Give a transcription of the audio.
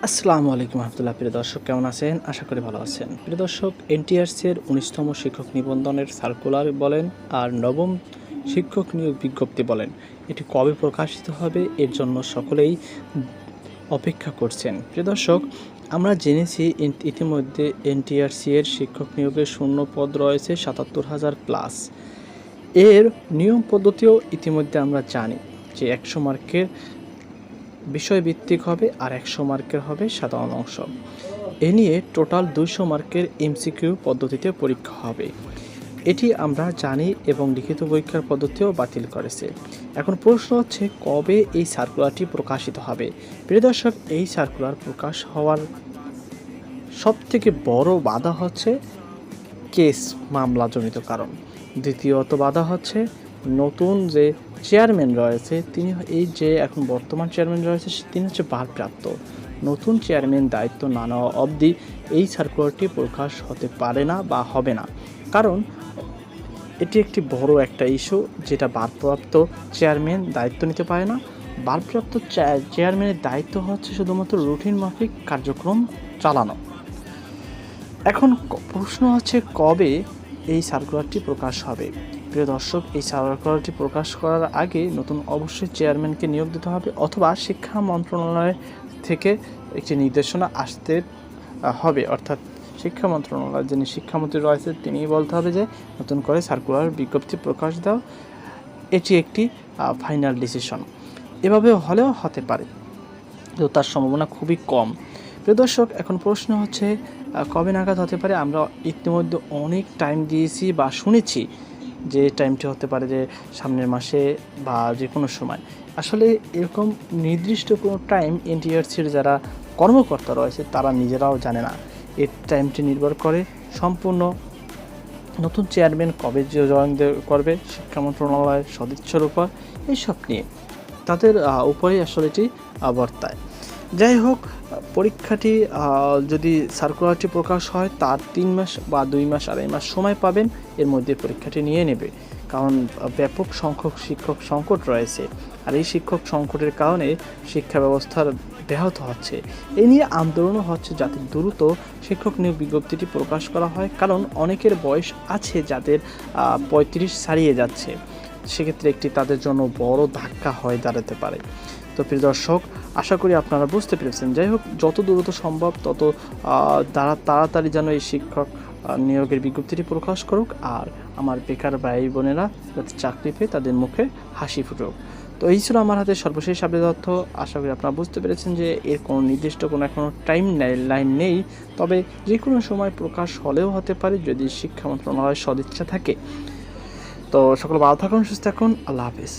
আসসালামু আলাইকুম রহমতুল্লাহ। প্রিয় দর্শক, কেমন আছেন? আশা করি ভালো আছেন। প্রিয় দর্শক, এনটিআরসির ১৯তম শিক্ষক নিবন্ধনের সার্কুলার বলেন আর নবম শিক্ষক নিয়োগ বিজ্ঞপ্তি বলেন, এটি কবে প্রকাশিত হবে এর জন্য সকলেই অপেক্ষা করছেন। প্রিয় দর্শক, আমরা জেনেছি ইতিমধ্যে এনটিআরসি এর শিক্ষক নিয়োগের শূন্য পদ রয়েছে ৭৭,০০০ প্লাস। এর নিয়ম পদ্ধতিও ইতিমধ্যে আমরা জানি যে ১০০ মার্কের বিষয়ভিত্তিক হবে আর ১০০ মার্কের হবে সাধারণ অংশ। এ নিয়ে টোটাল ২০০ মার্কের এমসিকিউ পদ্ধতিতে পরীক্ষা হবে। এটি আমরা জানি এবং লিখিত পরীক্ষার পদ্ধতিও বাতিল করেছে। এখন প্রশ্ন হচ্ছে, কবে এই সার্কুলারটি প্রকাশিত হবে? প্রিয় দর্শক, এই সার্কুলার প্রকাশ হওয়ার সবথেকে বড় বাধা হচ্ছে কেস মামলাজনিত কারণ। দ্বিতীয়ত বাধা হচ্ছে নতুন যে চেয়ারম্যান রয়েছে তিনি, এই যে এখন বর্তমান চেয়ারম্যান রয়েছে তিনি হচ্ছে ভারপ্রাপ্ত। নতুন চেয়ারম্যান দায়িত্ব না নেওয়া অবধি এই সার্কুলারটি প্রকাশ হতে পারে না বা হবে না, কারণ এটি একটি বড় একটা ইস্যু, যেটা ভারপ্রাপ্ত চেয়ারম্যান দায়িত্ব নিতে পারে না। ভারপ্রাপ্ত চেয়ারম্যানের দায়িত্ব হচ্ছে শুধুমাত্র রুটিন মাফিক কার্যক্রম চালানো। এখন প্রশ্ন হচ্ছে, কবে এই সার্কুলারটি প্রকাশ হবে? প্রিয় দর্শক, এই সার্কুলারটি প্রকাশ করার আগে নতুন অবশ্যই চেয়ারম্যানকে নিয়োগ দিতে হবে, অথবা শিক্ষা মন্ত্রণালয় থেকে একটি নির্দেশনা আসতে হবে। অর্থাৎ শিক্ষা মন্ত্রণালয় যিনি শিক্ষামন্ত্রী রয়েছে তিনিই বলতে হবে যে নতুন করে সার্কুলার বিজ্ঞপ্তি প্রকাশ দাও। এটি একটি ফাইনাল ডিসিশন। এভাবে হলেও হতে পারে, তো তার সম্ভাবনা খুবই কম। প্রিয় দর্শক, এখন প্রশ্ন হচ্ছে কবে নাগাদ হতে পারে? আমরা ইতিমধ্যে অনেক টাইম দিয়েছি বা শুনেছি যে টাইমটি হতে পারে যে সামনের মাসে বা যে কোনো সময়। আসলে এরকম নির্দিষ্ট কোনো টাইম এনটিআরসির যারা কর্মকর্তা রয়েছে তারা নিজেরাও জানে না। এর টাইমটি নির্ভর করে সম্পূর্ণ নতুন চেয়ারম্যান কবে জয়েন করবে, শিক্ষা মন্ত্রণালয়ের সদিচ্ছার উপর, এইসব নিয়ে তাদের উপরেই আসলে এটি বর্তায়। যাই হোক, পরীক্ষাটি যদি সার্কুলারটি প্রকাশ হয় তার ৩ মাস বা ২ মাস ২.৫ মাস সময় পাবেন, এর মধ্যে পরীক্ষাটি নিয়ে নেবে। কারণ ব্যাপক সংখ্যক শিক্ষক সংকট রয়েছে, আর এই শিক্ষক সংকটের কারণে শিক্ষা ব্যবস্থার ব্যাহত হচ্ছে। এ নিয়ে আন্দোলনও হচ্ছে যাতে দ্রুত শিক্ষক নিয়োগ বিজ্ঞপ্তিটি প্রকাশ করা হয়, কারণ অনেকের বয়স আছে যাদের ৩৫ ছাড়িয়ে যাচ্ছে। সেক্ষেত্রে একটি তাদের জন্য বড় ধাক্কা হয়ে দাঁড়াতে পারে। তো প্রিয় দর্শক, আশা করি আপনারা বুঝতে পেরেছেন। যাই হোক, যত দ্রুত সম্ভব তত তাড়াতাড়ি যেন এই শিক্ষক নিয়োগের বিজ্ঞপ্তিটি প্রকাশ করুক, আর আমার বেকার ভাই বোনেরা যাতে চাকরি পেয়ে তাদের মুখে হাসি ফুটুক। তো এই ছিল আমার হাতে সর্বশেষ আপডেট তথ্য। আশা করি আপনারা বুঝতে পেরেছেন যে এর কোনো নির্দিষ্ট কোনো এখনও টাইম লাইন নেই, তবে যে কোনো সময় প্রকাশ হলেও হতে পারে যদি শিক্ষা মন্ত্রণালয়ের সদিচ্ছা থাকে। তো সকল ভালো থাকুন, সুস্থ থাকুন, আল্লাহ হাফিজ।